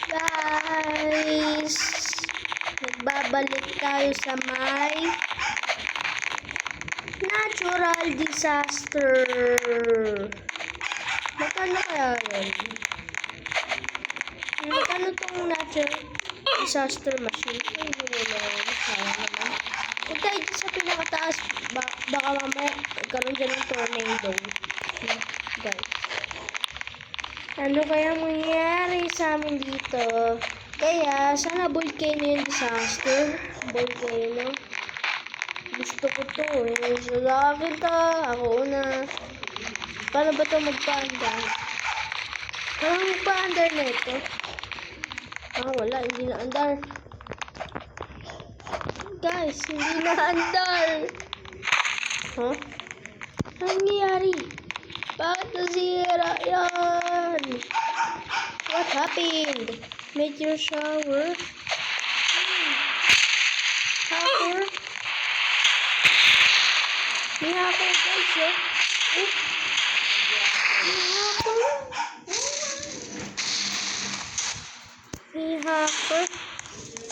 Guys, nagbabalik tayo sa may natural disaster. Magkano kaya yun? Magkano tong natural disaster machine? Ay, hindi mo sayang naman. Huwag tayo dyan sa pinakataas. Baka mamaya magkaroon dyan ng tornado. Guys. Ano kaya mangyayari sa amin dito? Kaya, sana volcano yung disaster. Volcano. Gusto ko to eh. Sa akin to. Ako una. Paano ba to magpa-andar? Paano magpa-andar na ito? Wala. Hindi na andar. Guys, hindi na andar. Huh? Ano nangyayari? Bakit nasira yan? What happened? Meteor shower? Hacker? May hacker guys, oh. May hacker? May hacker?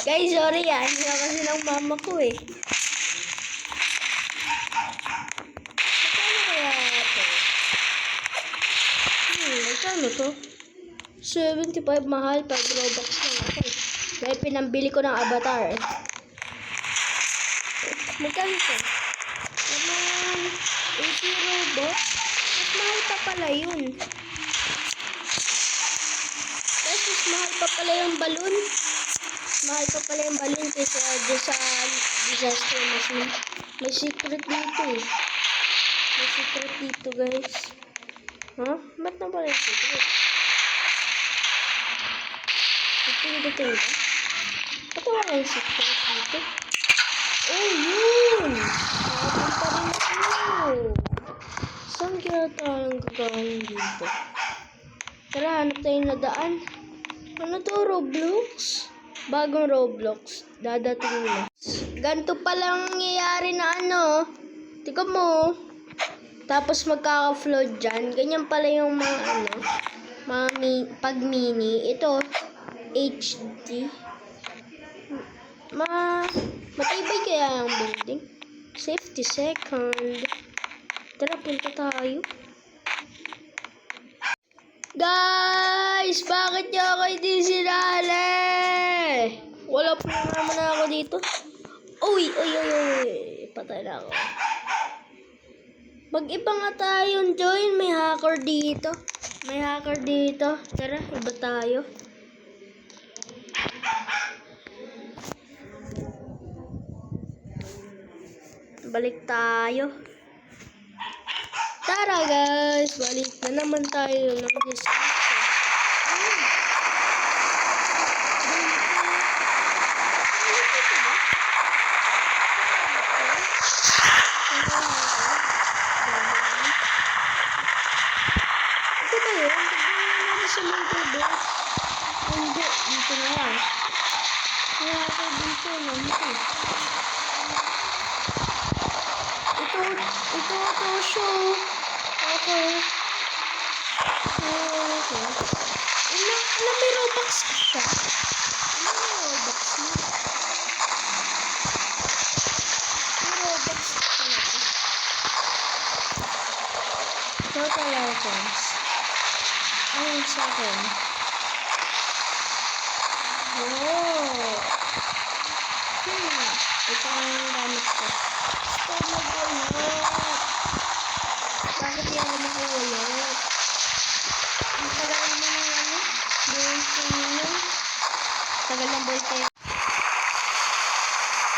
Guys, sorry yan. Hindi kasi ng mama ko eh. Magkano to? 75 mahal, 5 Robux lang ako eh. Dahil pinambili ko ng avatar eh. Magkano to? Naman, 80 Robux? Mas mahal pa pala yun. Guys, mas mahal pa pala yung balloon. Mahal pa pala yung balloon kaysa sa disaster machine. May secret dito eh. May secret dito guys. Huh? Ba't na pala yung secret? Dito ba? Ba't wala yung secret dito? Oh, yun! Nakapunta rin ako. Saan kaya tayong gagawin dito? Tara, hanap tayo na daan. Ano to? Roblox? Bagong Roblox. Dadating na. Ganito palang nangyayari na ano. Tingnan mo. Tapos magkaka-flood dyan. Ganyan pala yung mga ano. Pag mini. Ito. HD. Matibay kaya ang building. Safety second. Tara, punta tayo. Guys! Bakit niyo ako hindi sinali? Wala po naman ako dito. Uy! Patay na ako. Mag-iba nga tayong join. May hacker dito. May hacker dito. Tara, iba tayo. Balik tayo. Tara guys, balik na naman tayo ng disaster. Ito ba yun? Sa mga hindi, dito na lang. Kaya ako dito naman. Ito show. Okay. May Robux siya. May Robux niya. May Robux pala ito. Total items. Ayun sa akin. Oh. Ito ang gamit ko. Stop mag-ulot. Bakit yan ang mag-ulot? Ang tagal naman ng ano? Buhay tagal ng buhay tayo.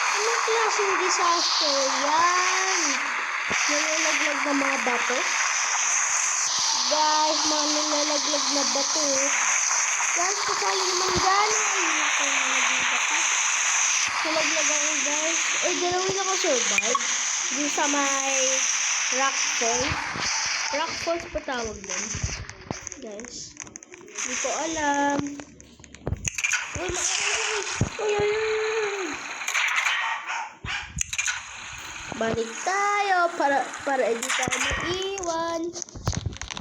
Anong klaseng disaster yan? Nalalaglag na mga bato? Guys, mga nalalaglag na bato. Guys, kasali naman gano'n. Ito yung mga bato. Nalaglag ako guys. Dalawin ako survive. Dito sa may rock falls. Rock falls pa tawag din. Guys. Hindi ko alam. Uy. Balik tayo para hindi tayo maiwan.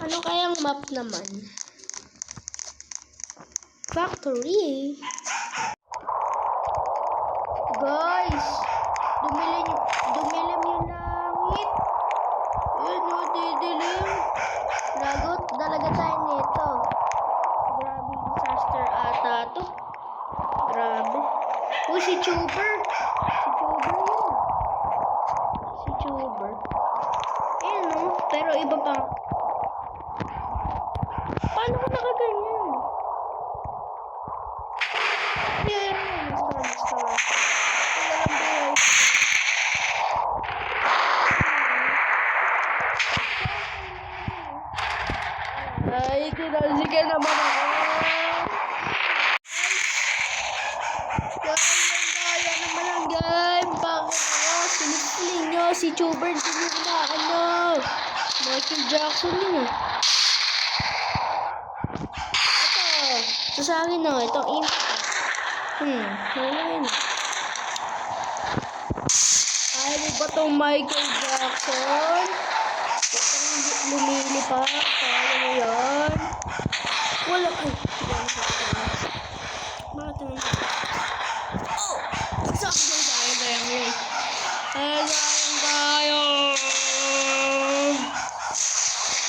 Ano kayang map naman? factory. Guys, dumilim yung langit. Yun, no, didilim. Lagot, dalaga tayo nito. Grabe, disaster ata to. Grabe. Oh, si Chuber. Si Chuber yun. Si Chuber. Ayan, no? Pero iba pa. Paano ko nakaganyan? Ayan, basta. Ay, kinalsikan naman ako. Kaya naman ang game. Bakit ako? Sinisling nyo. Si Chuber din yung ano. Michael Jackson yun. Ito sa akin no. Itong impact. Wala yun. Ayaw ba itong Michael Jackson? Itong lumilipad. Kaya mo yan. Wala. Ay. Bakit naman ito? Oh! Sakit lang tayo ngayon. Sayang tayo.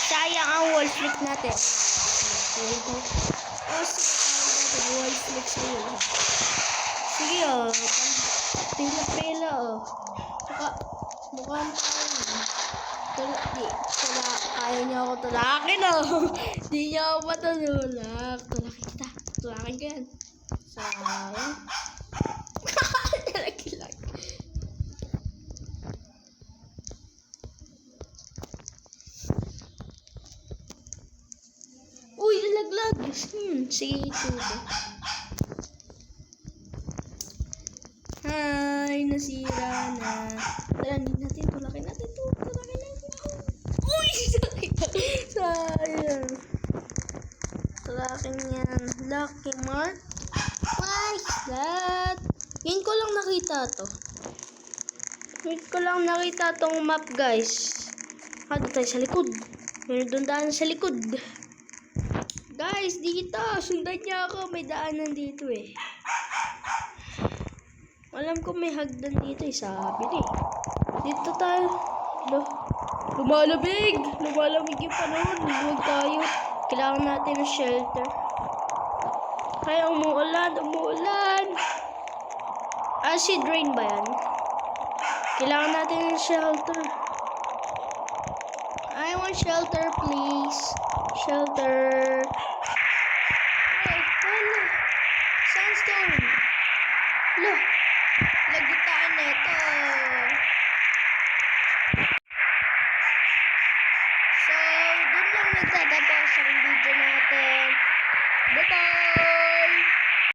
Sayang ang wall flick natin. Oh, sige tayo. Wall flick sa'yo. Sige oh. Pila-pila oh. Mukhang ayaw niya ako tulakin oh. Di niya ako matulak. Tulakin kita. Tulakin ka yan. Sayang. Laki-laki. Uy, nalaglag. Sige, tubo. Hi, nasira na. Tara, hindi natin. Tulakin natin ito. Tulakin natin ito. Uy, sakit. Sayang. Tulakin yan. Lucky mark. Why is that? Ngayon ko lang nakita to. Ngayon ko lang nakita tong map, guys. Doon tayo sa likod. Meron doon daan sa likod. Guys, dito. Sundan niya ako. May daanan dito eh. Alam ko may hagdan dito eh. Sabi eh. Dito tayo. Lumalamig. Lumalamig yung panahon. Huwag tayo. Kailangan natin ng shelter. Kaya umuulan. Acid rain ba yan? Kailangan natin ng shelter. I want shelter, please. Shelter. Ay, wala. Sandstone. Look. Lagitaan nito.